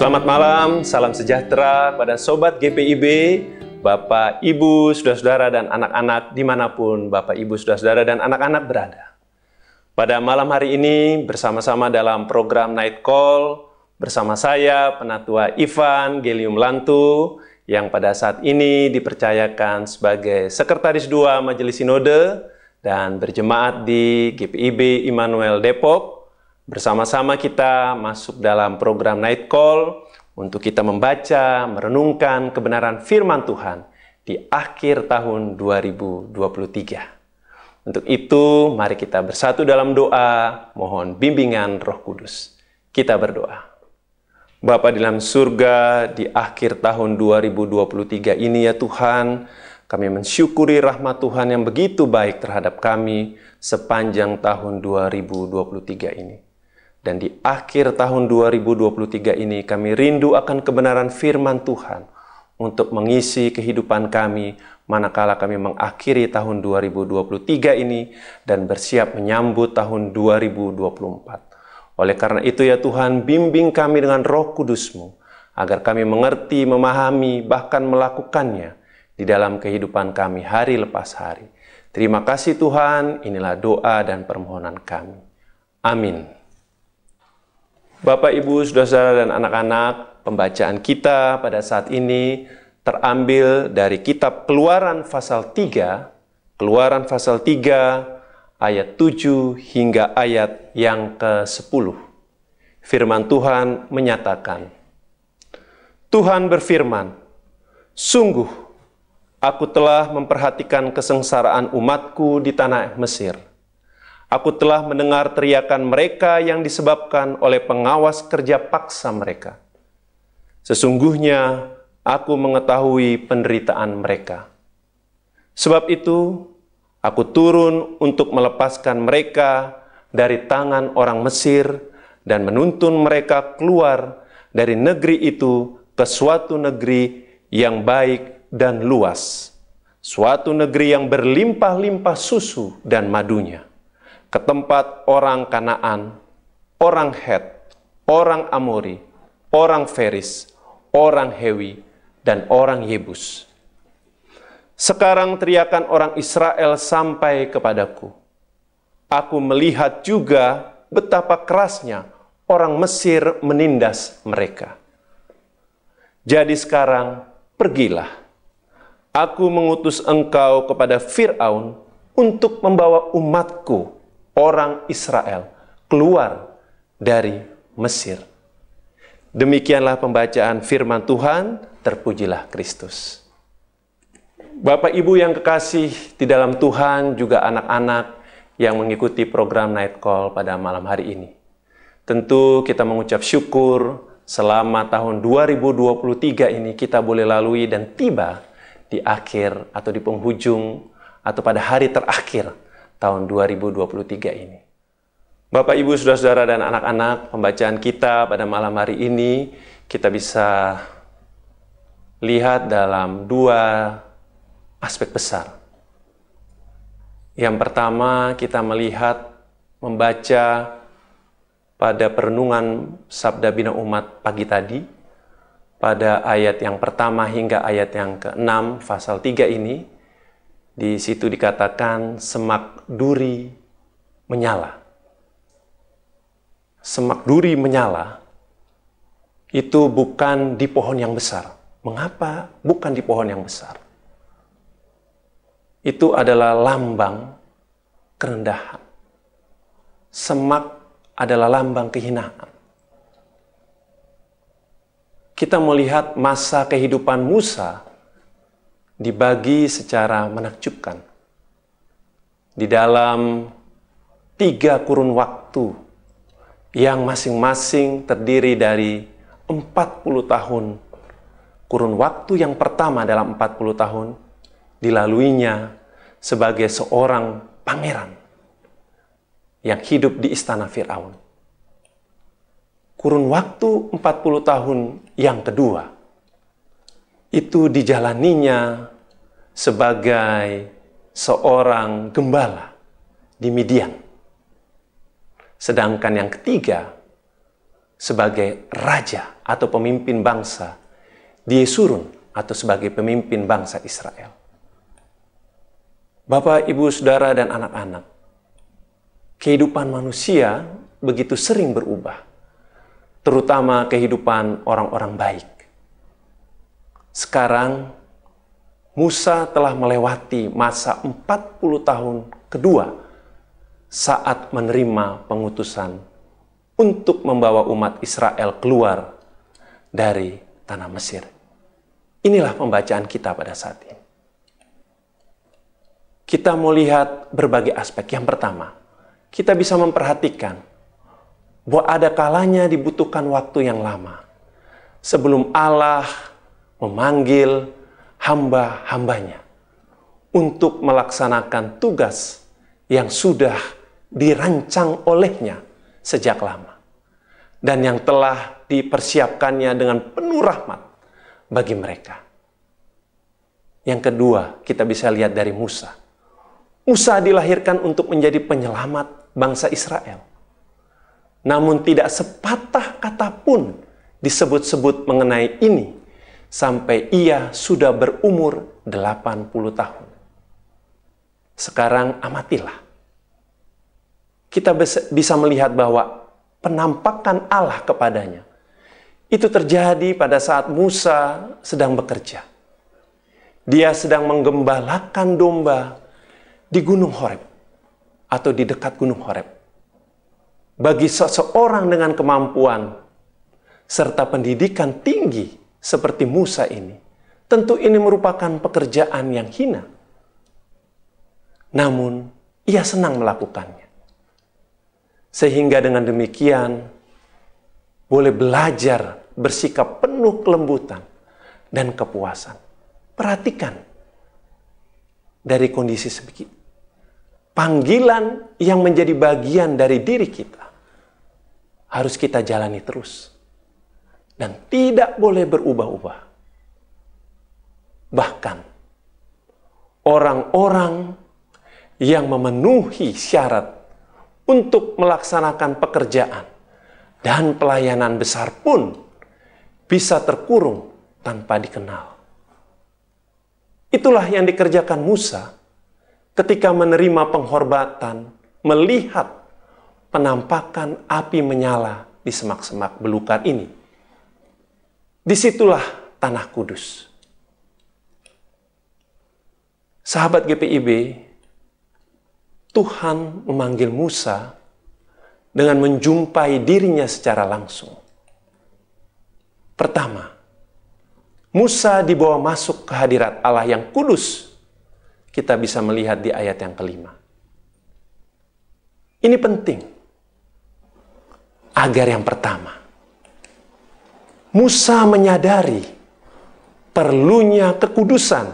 Selamat malam, salam sejahtera pada Sobat GPIB, Bapak, Ibu, Saudara-saudara, dan anak-anak dimanapun Bapak, Ibu, Saudara-saudara, dan anak-anak berada. Pada malam hari ini bersama-sama dalam program Night Call, bersama saya, Penatua Ivan Gelium Lantu, yang pada saat ini dipercayakan sebagai Sekretaris 2 Majelis Sinode dan berjemaat di GPIB Immanuel Depok. Bersama-sama kita masuk dalam program Night Call untuk kita membaca, merenungkan kebenaran firman Tuhan di akhir tahun 2023. Untuk itu, mari kita bersatu dalam doa, mohon bimbingan Roh Kudus. Kita berdoa. Bapa di dalam surga, di akhir tahun 2023 ini ya Tuhan, kami mensyukuri rahmat Tuhan yang begitu baik terhadap kami sepanjang tahun 2023 ini. Dan di akhir tahun 2023 ini kami rindu akan kebenaran firman Tuhan untuk mengisi kehidupan kami manakala kami mengakhiri tahun 2023 ini dan bersiap menyambut tahun 2024. Oleh karena itu ya Tuhan, bimbing kami dengan Roh Kudus-Mu agar kami mengerti, memahami, bahkan melakukannya di dalam kehidupan kami hari lepas hari. Terima kasih Tuhan, inilah doa dan permohonan kami. Amin. Bapak, Ibu, Saudara-saudara, dan anak-anak, pembacaan kita pada saat ini terambil dari kitab Keluaran pasal 3, ayat 7 hingga ayat yang ke-10. Firman Tuhan menyatakan, Tuhan berfirman, sungguh, aku telah memperhatikan kesengsaraan umatku di tanah Mesir. Aku telah mendengar teriakan mereka yang disebabkan oleh pengawas kerja paksa mereka. Sesungguhnya aku mengetahui penderitaan mereka. Sebab itu, aku turun untuk melepaskan mereka dari tangan orang Mesir dan menuntun mereka keluar dari negeri itu ke suatu negeri yang baik dan luas. Suatu negeri yang berlimpah-limpah susu dan madunya. Ke tempat orang Kanaan, orang Het, orang Amori, orang Feris, orang Hewi, dan orang Yebus. Sekarang teriakan orang Israel sampai kepadaku. Aku melihat juga betapa kerasnya orang Mesir menindas mereka. Jadi sekarang pergilah. Aku mengutus engkau kepada Fir'aun untuk membawa umatku, orang Israel, keluar dari Mesir. Demikianlah pembacaan firman Tuhan, terpujilah Kristus. Bapak Ibu yang kekasih di dalam Tuhan, juga anak-anak yang mengikuti program Night Call pada malam hari ini. Tentu kita mengucap syukur selama tahun 2023 ini kita boleh lalui dan tiba di akhir atau di penghujung atau pada hari terakhir tahun 2023 ini. Bapak, Ibu, Saudara-saudara, dan anak-anak, pembacaan kita pada malam hari ini kita bisa lihat dalam dua aspek besar. Yang pertama, kita membaca pada perenungan Sabda Bina Umat pagi tadi, pada ayat yang pertama hingga ayat yang ke-6 pasal 3 ini. Di situ dikatakan semak duri menyala. Semak duri menyala itu bukan di pohon yang besar. Mengapa bukan di pohon yang besar? Itu adalah lambang kerendahan. Semak adalah lambang kehinaan. Kita melihat masa kehidupan Musa dibagi secara menakjubkan. Di dalam 3 kurun waktu yang masing-masing terdiri dari 40 tahun. Kurun waktu yang pertama dalam 40 tahun dilaluinya sebagai seorang pangeran yang hidup di istana Fir'aun. Kurun waktu 40 tahun yang kedua itu dijalaninya sebagai seorang gembala di Midian. Sedangkan yang ketiga sebagai raja atau pemimpin bangsa di Yesurun atau sebagai pemimpin bangsa Israel. Bapak, Ibu, Saudara, dan anak-anak, kehidupan manusia begitu sering berubah, terutama kehidupan orang-orang baik. Sekarang, Musa telah melewati masa 40 tahun kedua saat menerima pengutusan untuk membawa umat Israel keluar dari tanah Mesir. Inilah pembacaan kita pada saat ini. Kita mau lihat berbagai aspek. Yang pertama, kita bisa memperhatikan bahwa ada kalanya dibutuhkan waktu yang lama sebelum Allah memanggil hamba-hambanya untuk melaksanakan tugas yang sudah dirancang olehnya sejak lama dan yang telah dipersiapkannya dengan penuh rahmat bagi mereka. Yang kedua, kita bisa lihat dari Musa. Musa dilahirkan untuk menjadi penyelamat bangsa Israel. Namun tidak sepatah kata pun disebut-sebut mengenai ini sampai ia sudah berumur 80 tahun. Sekarang amatilah. Kita bisa melihat bahwa penampakan Allah kepadanya itu terjadi pada saat Musa sedang bekerja. Dia sedang menggembalakan domba di Gunung Horeb atau di dekat Gunung Horeb. Bagi seseorang dengan kemampuan serta pendidikan tinggi seperti Musa ini, tentu ini merupakan pekerjaan yang hina. Namun, ia senang melakukannya. Sehingga dengan demikian, boleh belajar bersikap penuh kelembutan dan kepuasan. Perhatikan dari kondisi sebegitu. Panggilan yang menjadi bagian dari diri kita harus kita jalani terus. Dan tidak boleh berubah-ubah. Bahkan, orang-orang yang memenuhi syarat untuk melaksanakan pekerjaan dan pelayanan besar pun bisa terkurung tanpa dikenal. Itulah yang dikerjakan Musa ketika menerima penghormatan, melihat penampakan api menyala di semak-semak belukar ini. Disitulah tanah kudus. Sahabat GPIB, Tuhan memanggil Musa dengan menjumpai dirinya secara langsung. Pertama, Musa dibawa masuk ke hadirat Allah yang kudus. Kita bisa melihat di ayat yang kelima. Ini penting. Agar yang pertama, Musa menyadari perlunya kekudusan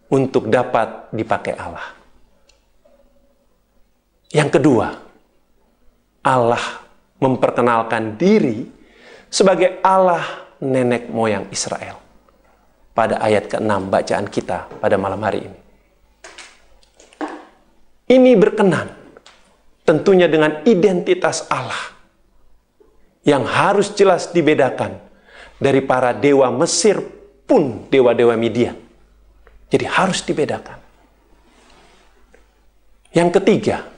untuk dapat dipakai Allah. Yang kedua, Allah memperkenalkan diri sebagai Allah nenek moyang Israel. Pada ayat ke-6 bacaan kita pada malam hari ini. Ini berkenan tentunya dengan identitas Allah yang harus jelas dibedakan dari para dewa Mesir pun dewa-dewa Midian. Jadi harus dibedakan. Yang ketiga,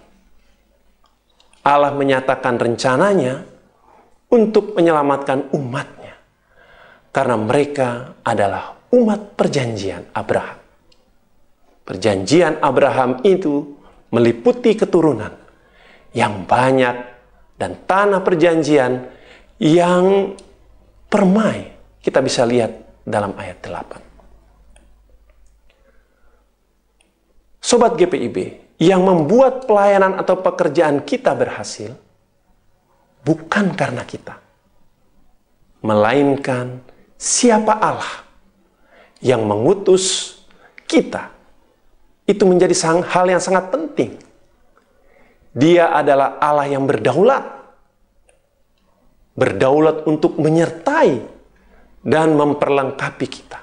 Allah menyatakan rencananya untuk menyelamatkan umatnya. Karena mereka adalah umat perjanjian Abraham. Perjanjian Abraham itu meliputi keturunan yang banyak dan tanah perjanjian yang permai. Kita bisa lihat dalam ayat 8. Sobat GPIB, yang membuat pelayanan atau pekerjaan kita berhasil bukan karena kita, melainkan siapa Allah yang mengutus kita. Itu menjadi hal yang sangat penting. Dia adalah Allah yang berdaulat. Berdaulat untuk menyertai dan memperlengkapi kita.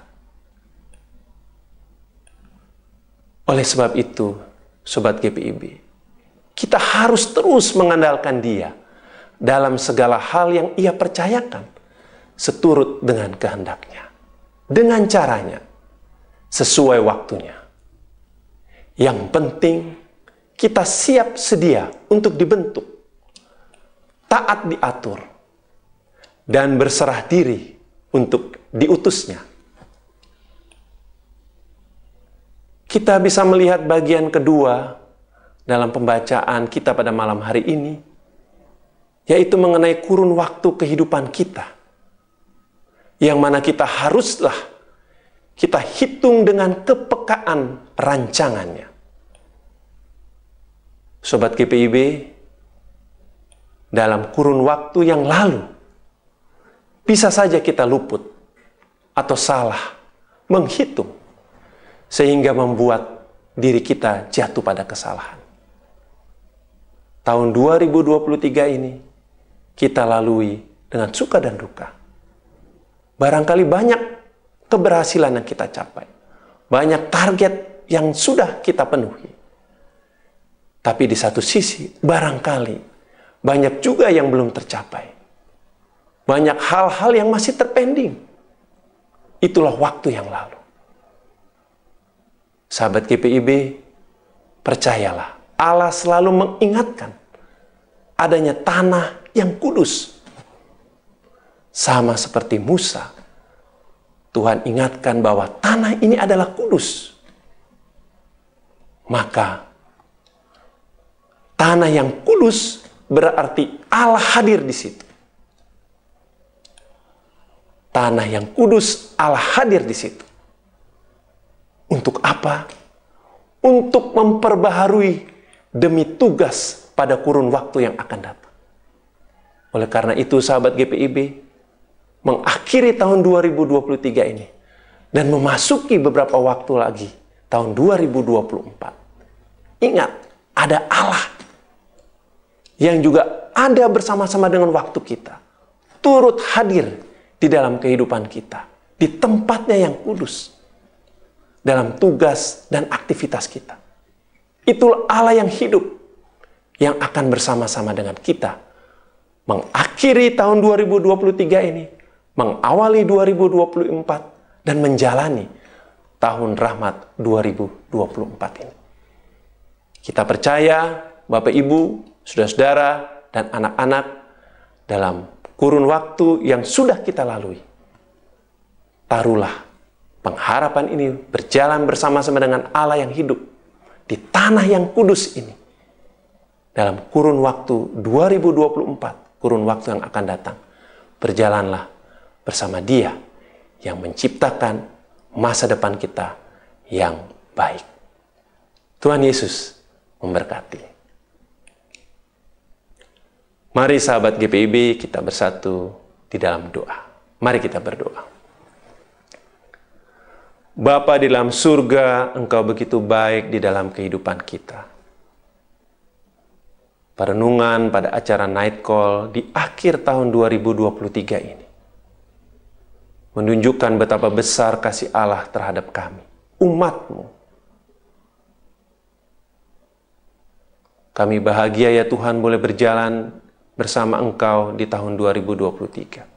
Oleh sebab itu, Sobat GPIB, kita harus terus mengandalkan Dia dalam segala hal yang Ia percayakan, seturut dengan kehendaknya, dengan caranya, sesuai waktunya. Yang penting, kita siap sedia untuk dibentuk, taat diatur, dan berserah diri untuk diutusnya. Kita bisa melihat bagian kedua dalam pembacaan kita pada malam hari ini, yaitu mengenai kurun waktu kehidupan kita, yang mana kita haruslah kita hitung dengan kepekaan rancangannya. Sobat GPIB, dalam kurun waktu yang lalu, bisa saja kita luput atau salah menghitung, sehingga membuat diri kita jatuh pada kesalahan. Tahun 2023 ini kita lalui dengan suka dan duka. Barangkali banyak keberhasilan yang kita capai, banyak target yang sudah kita penuhi. Tapi di satu sisi, barangkali banyak juga yang belum tercapai. Banyak hal-hal yang masih terpending. Itulah waktu yang lalu. Sahabat GPIB, percayalah, Allah selalu mengingatkan adanya tanah yang kudus. Sama seperti Musa, Tuhan ingatkan bahwa tanah ini adalah kudus. Maka, tanah yang kudus berarti Allah hadir di situ. Tanah yang kudus, Allah hadir di situ. Untuk apa? Untuk memperbaharui demi tugas pada kurun waktu yang akan datang. Oleh karena itu, sahabat GPIB, mengakhiri tahun 2023 ini dan memasuki beberapa waktu lagi tahun 2024. Ingat, ada Allah yang juga ada bersama-sama dengan waktu kita, turut hadir di dalam kehidupan kita, di tempatnya yang kudus, dalam tugas dan aktivitas kita. Itulah Allah yang hidup, yang akan bersama-sama dengan kita, mengakhiri tahun 2023 ini, mengawali 2024, dan menjalani tahun rahmat 2024 ini. Kita percaya, Bapak Ibu, saudara-saudara, dan anak-anak, dalam kurun waktu yang sudah kita lalui, taruhlah pengharapan ini berjalan bersama-sama dengan Allah yang hidup di tanah yang kudus ini. Dalam kurun waktu 2024, kurun waktu yang akan datang, berjalanlah bersama Dia yang menciptakan masa depan kita yang baik. Tuhan Yesus memberkati. Mari sahabat GPIB, kita bersatu di dalam doa. Mari kita berdoa. Bapa di dalam surga, Engkau begitu baik di dalam kehidupan kita. Perenungan pada acara Night Call di akhir tahun 2023 ini menunjukkan betapa besar kasih Allah terhadap kami, umat-Mu. Kami bahagia ya Tuhan boleh berjalan bersama Engkau di tahun 2023.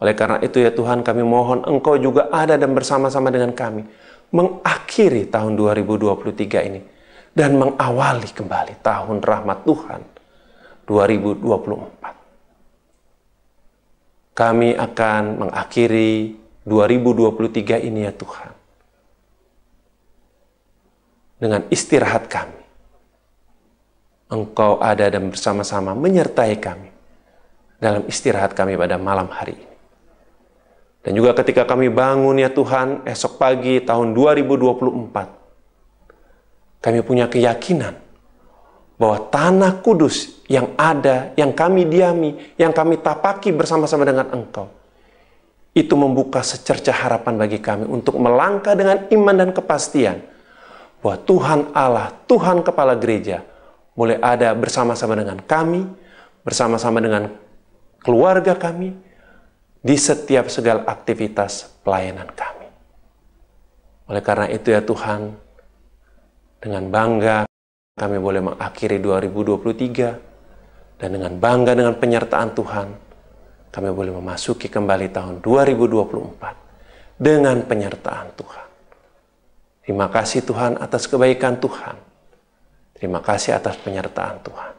Oleh karena itu ya Tuhan, kami mohon Engkau juga ada dan bersama-sama dengan kami mengakhiri tahun 2023 ini dan mengawali kembali tahun rahmat Tuhan 2024. Kami akan mengakhiri 2023 ini ya Tuhan dengan istirahat kami. Engkau ada dan bersama-sama menyertai kami dalam istirahat kami pada malam hari ini. Dan juga ketika kami bangun ya Tuhan, esok pagi tahun 2024, kami punya keyakinan bahwa tanah kudus yang ada, yang kami diami, yang kami tapaki bersama-sama dengan Engkau, itu membuka secercah harapan bagi kami untuk melangkah dengan iman dan kepastian bahwa Tuhan Allah, Tuhan Kepala Gereja, boleh ada bersama-sama dengan kami, bersama-sama dengan keluarga kami, di setiap segala aktivitas pelayanan kami. Oleh karena itu ya Tuhan, dengan bangga kami boleh mengakhiri 2023 Dan dengan bangga dengan penyertaan Tuhan, kami boleh memasuki kembali tahun 2024 dengan penyertaan Tuhan. Terima kasih Tuhan atas kebaikan Tuhan. Terima kasih atas penyertaan Tuhan.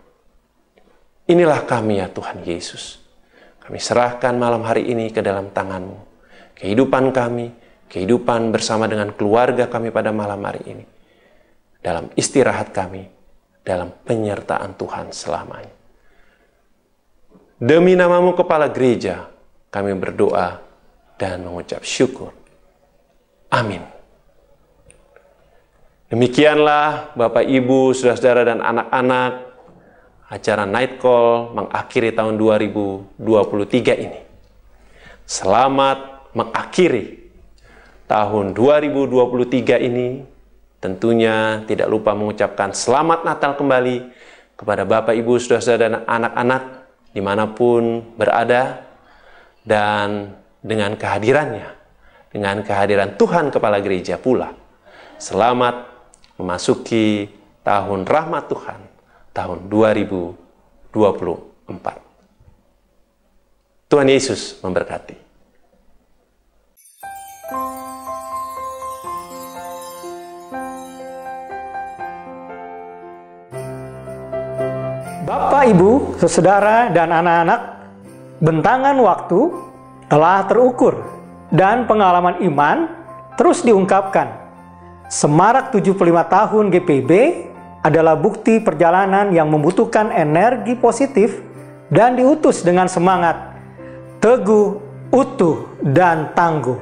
Inilah kami ya Tuhan Yesus. Kami serahkan malam hari ini ke dalam tangan-Mu. Kehidupan kami, kehidupan bersama dengan keluarga kami pada malam hari ini. Dalam istirahat kami, dalam penyertaan Tuhan selamanya. Demi nama-Mu Kepala Gereja, kami berdoa dan mengucap syukur. Amin. Demikianlah Bapak, Ibu, Saudara-saudara dan anak-anak, acara Night Call mengakhiri tahun 2023 ini. Selamat mengakhiri tahun 2023 ini. Tentunya tidak lupa mengucapkan selamat Natal kembali kepada Bapak, Ibu, Saudara-saudara dan anak-anak dimanapun berada, dan dengan kehadirannya, dengan kehadiran Tuhan Kepala Gereja pula, selamat memasuki tahun rahmat Tuhan, tahun 2024. Tuhan Yesus memberkati. Bapak, Ibu, saudara, dan anak-anak, bentangan waktu telah terukur dan pengalaman iman terus diungkapkan. Semarak 75 tahun GPIB adalah bukti perjalanan yang membutuhkan energi positif dan diutus dengan semangat, teguh, utuh, dan tangguh.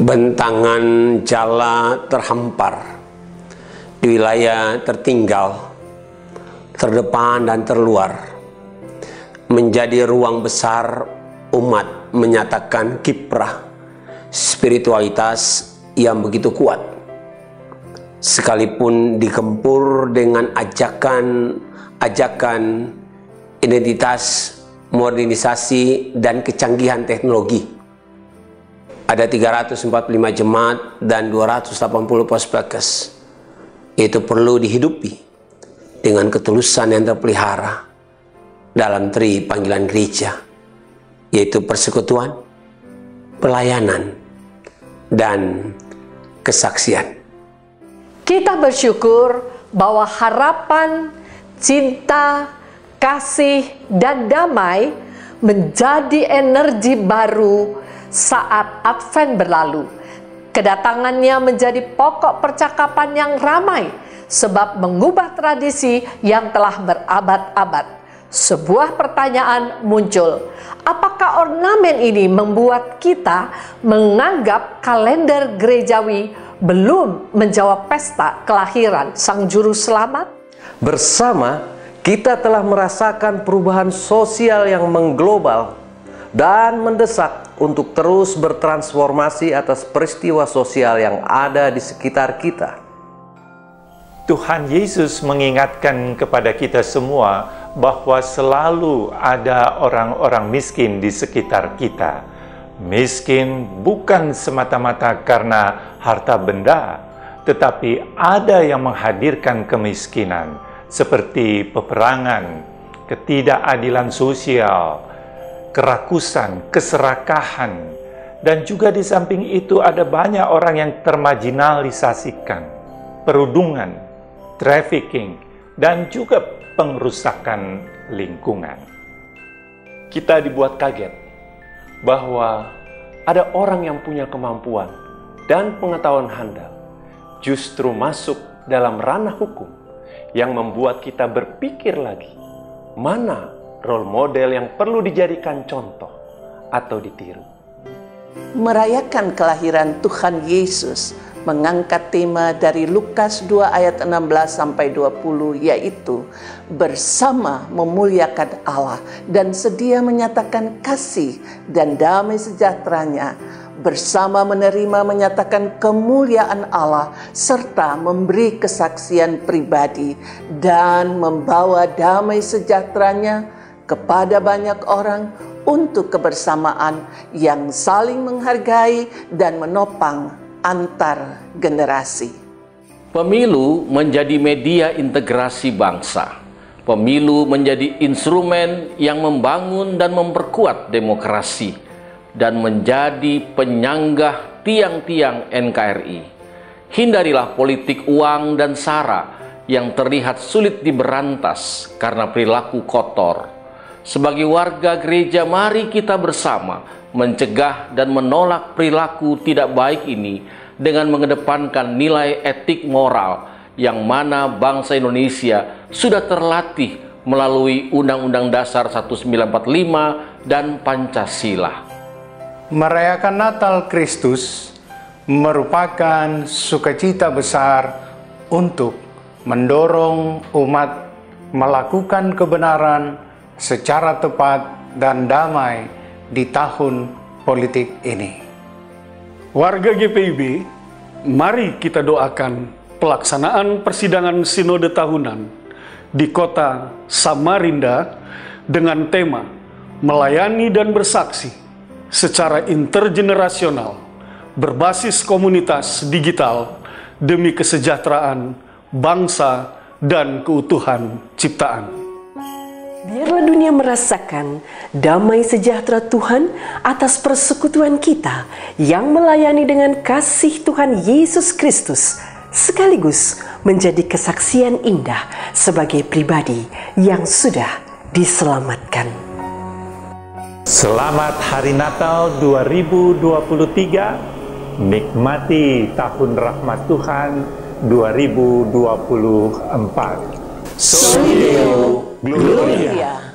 Bentangan jala terhampar di wilayah tertinggal, terdepan dan terluar, menjadi ruang besar umat menyatakan kiprah spiritualitas yang begitu kuat, sekalipun digempur dengan ajakan identitas, modernisasi, dan kecanggihan teknologi. Ada 345 jemaat dan 280 prospekes. Itu perlu dihidupi dengan ketulusan yang terpelihara dalam tri panggilan gereja, yaitu persekutuan, pelayanan, dan kesaksian. Kita bersyukur bahwa harapan, cinta, kasih, dan damai menjadi energi baru saat Advent berlalu. Kedatangannya menjadi pokok percakapan yang ramai, sebab mengubah tradisi yang telah berabad-abad. Sebuah pertanyaan muncul. Apakah ornamen ini membuat kita menganggap kalender gerejawi belum menjawab pesta kelahiran Sang Juru Selamat? Bersama, kita telah merasakan perubahan sosial yang mengglobal dan mendesak untuk terus bertransformasi atas peristiwa sosial yang ada di sekitar kita. Tuhan Yesus mengingatkan kepada kita semua bahwa selalu ada orang-orang miskin di sekitar kita. Miskin bukan semata-mata karena harta benda, tetapi ada yang menghadirkan kemiskinan, seperti peperangan, ketidakadilan sosial, kerakusan, keserakahan, dan juga di samping itu ada banyak orang yang termarginalisasikan, perundungan, trafficking, dan juga pengrusakan lingkungan. Kita dibuat kaget bahwa ada orang yang punya kemampuan dan pengetahuan handal justru masuk dalam ranah hukum yang membuat kita berpikir lagi, mana role model yang perlu dijadikan contoh atau ditiru. Merayakan kelahiran Tuhan Yesus mengangkat tema dari Lukas 2 ayat 16-20, yaitu bersama memuliakan Allah dan sedia menyatakan kasih dan damai sejahteranya, bersama menerima menyatakan kemuliaan Allah serta memberi kesaksian pribadi dan membawa damai sejahteranya kepada banyak orang untuk kebersamaan yang saling menghargai dan menopang antar generasi. Pemilu menjadi media integrasi bangsa, Pemilu menjadi instrumen yang membangun dan memperkuat demokrasi dan menjadi penyanggah tiang-tiang NKRI. Hindarilah politik uang dan sara yang terlihat sulit diberantas karena perilaku kotor. Sebagai warga gereja, mari kita bersama mencegah dan menolak perilaku tidak baik ini dengan mengedepankan nilai etik moral yang mana bangsa Indonesia sudah terlatih melalui Undang-Undang Dasar 1945 dan Pancasila. Merayakan Natal Kristus merupakan sukacita besar untuk mendorong umat melakukan kebenaran secara tepat dan damai di tahun politik ini. Warga GPIB, mari kita doakan pelaksanaan persidangan sinode tahunan di kota Samarinda dengan tema melayani dan bersaksi secara intergenerasional berbasis komunitas digital demi kesejahteraan bangsa dan keutuhan ciptaan. Biarlah dunia merasakan damai sejahtera Tuhan atas persekutuan kita yang melayani dengan kasih Tuhan Yesus Kristus, sekaligus menjadi kesaksian indah sebagai pribadi yang sudah diselamatkan. Selamat Hari Natal 2023, nikmati tahun rahmat Tuhan 2024. Soli Deo Gloria.